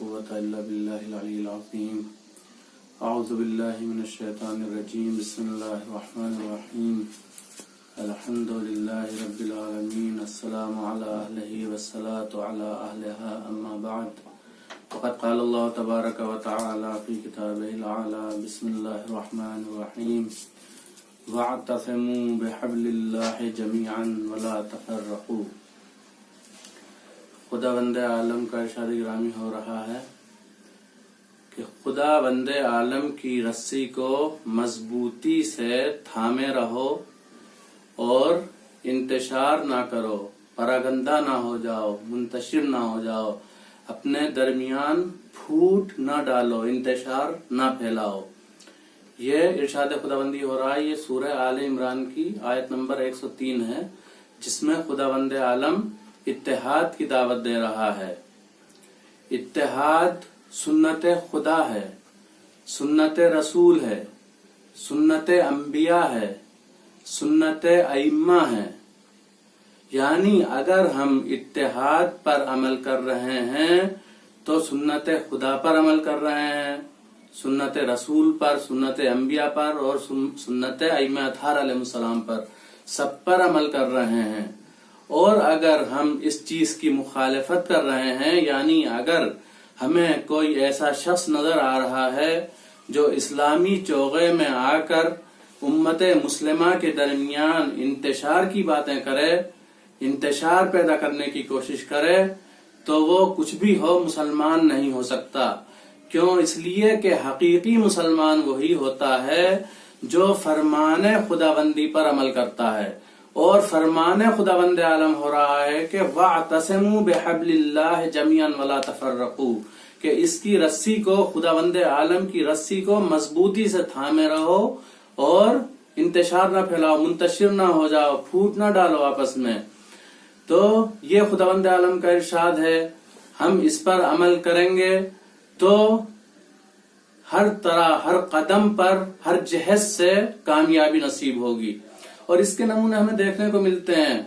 قوة إلا بالله العلي العظيم. أعوذ بالله من الشيطان الرجيم. بسم الله الرحمن الرحيم. الحمد لله رب العالمين. السلام على أهله والصلاة على أهلها. أما بعد فقد قال الله تبارك وتعالى في كتابه الأعلى. بسم الله الرحمن الرحيم. واعتصموا بحبل الله جميعا ولا تفرقوا. خداوند عالم کا ارشاد گرامی ہو رہا ہے کہ خداوند عالم کی رسی کو مضبوطی سے تھامے رہو اور انتشار نہ کرو، پراگندہ نہ ہو جاؤ، منتشر نہ ہو جاؤ، اپنے درمیان پھوٹ نہ ڈالو، انتشار نہ پھیلاؤ. یہ ارشاد خداوندی ہو رہا ہے. یہ سورہ آل عمران کی آیت نمبر 103 ہے، جس میں خداوند عالم اتحاد کی دعوت دے رہا ہے. اتحاد سنت خدا ہے، سنت رسول ہے، سنت انبیاء ہے، سنت ائمہ ہے. یعنی اگر ہم اتحاد پر عمل کر رہے ہیں تو سنت خدا پر عمل کر رہے ہیں، سنت رسول پر، سنت انبیاء پر اور سنت ائمہ اطہار علیہ السلام پر، سب پر عمل کر رہے ہیں. اور اگر ہم اس چیز کی مخالفت کر رہے ہیں، یعنی اگر ہمیں کوئی ایسا شخص نظر آ رہا ہے جو اسلامی چوغے میں آ کر امت مسلمہ کے درمیان انتشار کی باتیں کرے، انتشار پیدا کرنے کی کوشش کرے، تو وہ کچھ بھی ہو، مسلمان نہیں ہو سکتا. کیوں؟ اس لیے کہ حقیقی مسلمان وہی ہوتا ہے جو فرمان خداوندی پر عمل کرتا ہے. اور فرمان خداوند عالم ہو رہا ہے کہ وَاعْتَصِمُوا بِحَبْلِ اللَّهِ جَمِيعًا وَلَا تَفَرَّقُوا، کہ اس کی رسی کو، خداوند عالم کی رسی کو مضبوطی سے تھامے رہو اور انتشار نہ پھیلاؤ، منتشر نہ ہو جاؤ، پھوٹ نہ ڈالو آپس میں. تو یہ خداوند عالم کا ارشاد ہے. ہم اس پر عمل کریں گے تو ہر طرح، ہر قدم پر، ہر جہت سے کامیابی نصیب ہوگی. اور اس کے نمونے ہمیں دیکھنے کو ملتے ہیں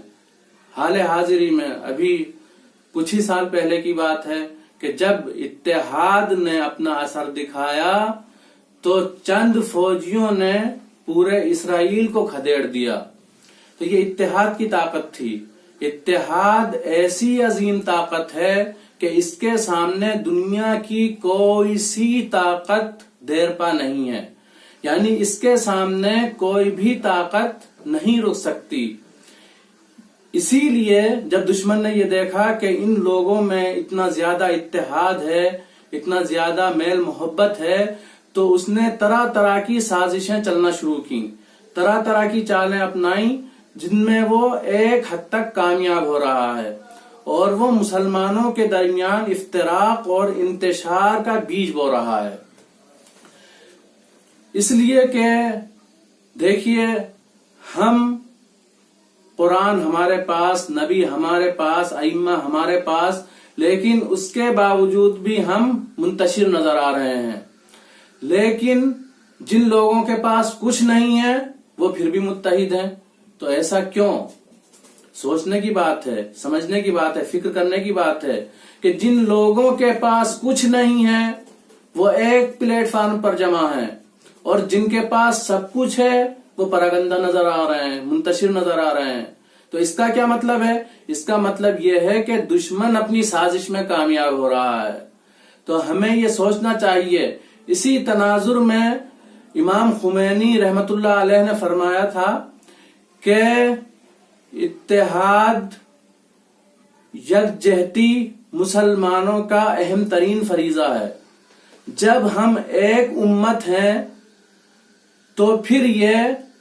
حال حاضری میں. ابھی کچھ ہی سال پہلے کی بات ہے کہ جب اتحاد نے اپنا اثر دکھایا تو چند فوجیوں نے پورے اسرائیل کو کھدیڑ دیا. تو یہ اتحاد کی طاقت تھی. اتحاد ایسی عظیم طاقت ہے کہ اس کے سامنے دنیا کی کوئی سی طاقت دیر پا نہیں ہے. یعنی اس کے سامنے کوئی بھی طاقت نہیں رک سکتی. اسی لیے جب دشمن نے یہ دیکھا کہ ان لوگوں میں اتنا زیادہ اتحاد ہے، اتنا زیادہ میل محبت ہے، تو اس نے طرح طرح کی سازشیں چلنا شروع کی، طرح طرح کی چالیں اپنائیں، جن میں وہ ایک حد تک کامیاب ہو رہا ہے. اور وہ مسلمانوں کے درمیان افتراق اور انتشار کا بیج بو رہا ہے. اس لیے کہ دیکھیے، ہم قرآن ہمارے پاس، نبی ہمارے پاس، ائمہ ہمارے پاس، لیکن اس کے باوجود بھی ہم منتشر نظر آ رہے ہیں. لیکن جن لوگوں کے پاس کچھ نہیں ہے وہ پھر بھی متحد ہیں. تو ایسا کیوں؟ سوچنے کی بات ہے، سمجھنے کی بات ہے، فکر کرنے کی بات ہے کہ جن لوگوں کے پاس کچھ نہیں ہے وہ ایک پلیٹ فارم پر جمع ہیں، اور جن کے پاس سب کچھ ہے وہ پراگندہ نظر آ رہے ہیں، منتشر نظر آ رہے ہیں. تو اس کا کیا مطلب ہے؟ اس کا مطلب یہ ہے کہ دشمن اپنی سازش میں کامیاب ہو رہا ہے. تو ہمیں یہ سوچنا چاہیے. اسی تناظر میں امام خمینی رحمت اللہ علیہ نے فرمایا تھا کہ اتحاد، یکجہتی مسلمانوں کا اہم ترین فریضہ ہے. جب ہم ایک امت ہیں تو پھر یہ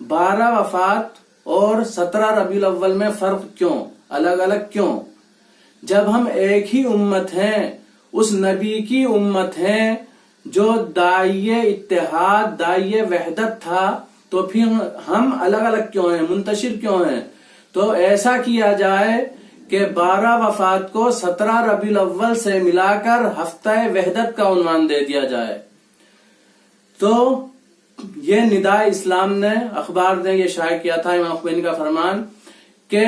12 وفات اور 17 ربیع الاول میں فرق کیوں، الگ الگ کیوں؟ جب ہم ایک ہی امت ہیں، اس نبی کی امت ہیں جو داعی اتحاد، داعی وحدت تھا، تو پھر ہم الگ الگ کیوں ہیں، منتشر کیوں ہیں؟ تو ایسا کیا جائے کہ 12 وفات کو 17 ربیع الاول سے ملا کر ہفتہ وحدت کا عنوان دے دیا جائے. تو یہ نداء اسلام نے، اخبار نے یہ شائع کیا تھا، امام خمینی کا فرمان، کہ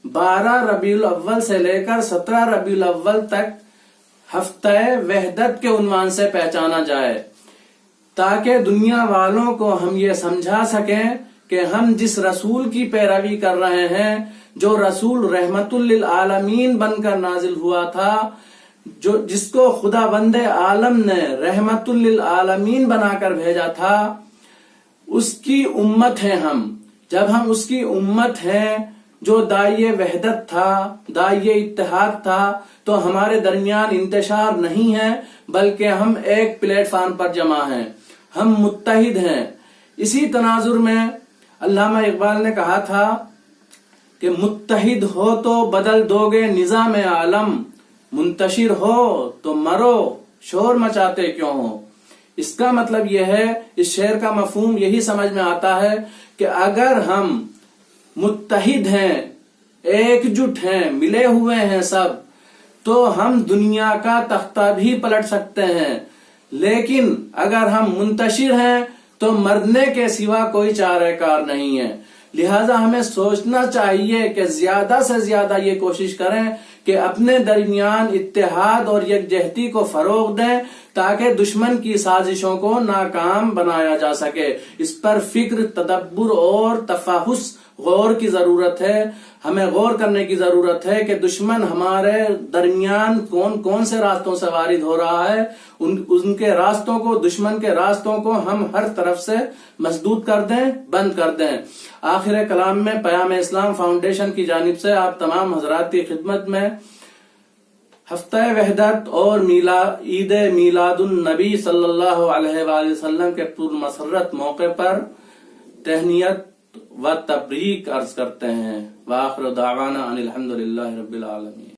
12 ربیع الاول سے لے کر 17 ربیع الاول تک ہفتہ وحدت کے عنوان سے پہچانا جائے، تاکہ دنیا والوں کو ہم یہ سمجھا سکیں کہ ہم جس رسول کی پیروی کر رہے ہیں، جو رسول رحمت للعالمین بن کر نازل ہوا تھا، جس کو خدا بند عالم نے رحمت للعالمین بنا کر بھیجا تھا، اس کی امت ہیں ہم۔ جب ہم اس کی امت ہیں جو داعی وحدت تھا، داعی اتحاد تھا، تو ہمارے درمیان انتشار نہیں ہے، بلکہ ہم ایک پلیٹ فارم پر جمع ہیں، ہم متحد ہیں۔ اسی تناظر میں علامہ اقبال نے کہا تھا کہ متحد ہو تو بدل دو گے نظام عالم، منتشر ہو تو مرو شور مچاتے کیوں ہو۔ اس کا مطلب یہ ہے، اس شعر کا مفہوم یہی سمجھ میں آتا ہے کہ اگر ہم متحد ہیں، ایک جٹ ہیں، ملے ہوئے ہیں سب، تو ہم دنیا کا تختہ بھی پلٹ سکتے ہیں، لیکن اگر ہم منتشر ہیں تو مرنے کے سوا کوئی چارہ کار نہیں ہے۔ لہذا ہمیں سوچنا چاہیے کہ زیادہ سے زیادہ یہ کوشش کریں کہ اپنے درمیان اتحاد اور یکجہتی کو فروغ دیں، تاکہ دشمن کی سازشوں کو ناکام بنایا جا سکے۔ اس پر فکر، تدبر اور تفحص، غور کی ضرورت ہے۔ ہمیں غور کرنے کی ضرورت ہے کہ دشمن ہمارے درمیان کون کون سے راستوں سے وارد ہو رہا ہے، ان کے راستوں کو، دشمن کے راستوں کو ہم ہر طرف سے مسدود کر دیں، بند کر دیں۔ آخر کلام میں پیام اسلام فاؤنڈیشن کی جانب سے آپ تمام حضرات کی خدمت میں ہفتہ وحدت اور عید میلاد النبی صلی اللہ علیہ وآلہ وسلم کے پرمسرت موقع پر تہنیت و تبریک عرض کرتے ہیں۔ وآخر دعوانا ان الحمدللہ رب العالمین۔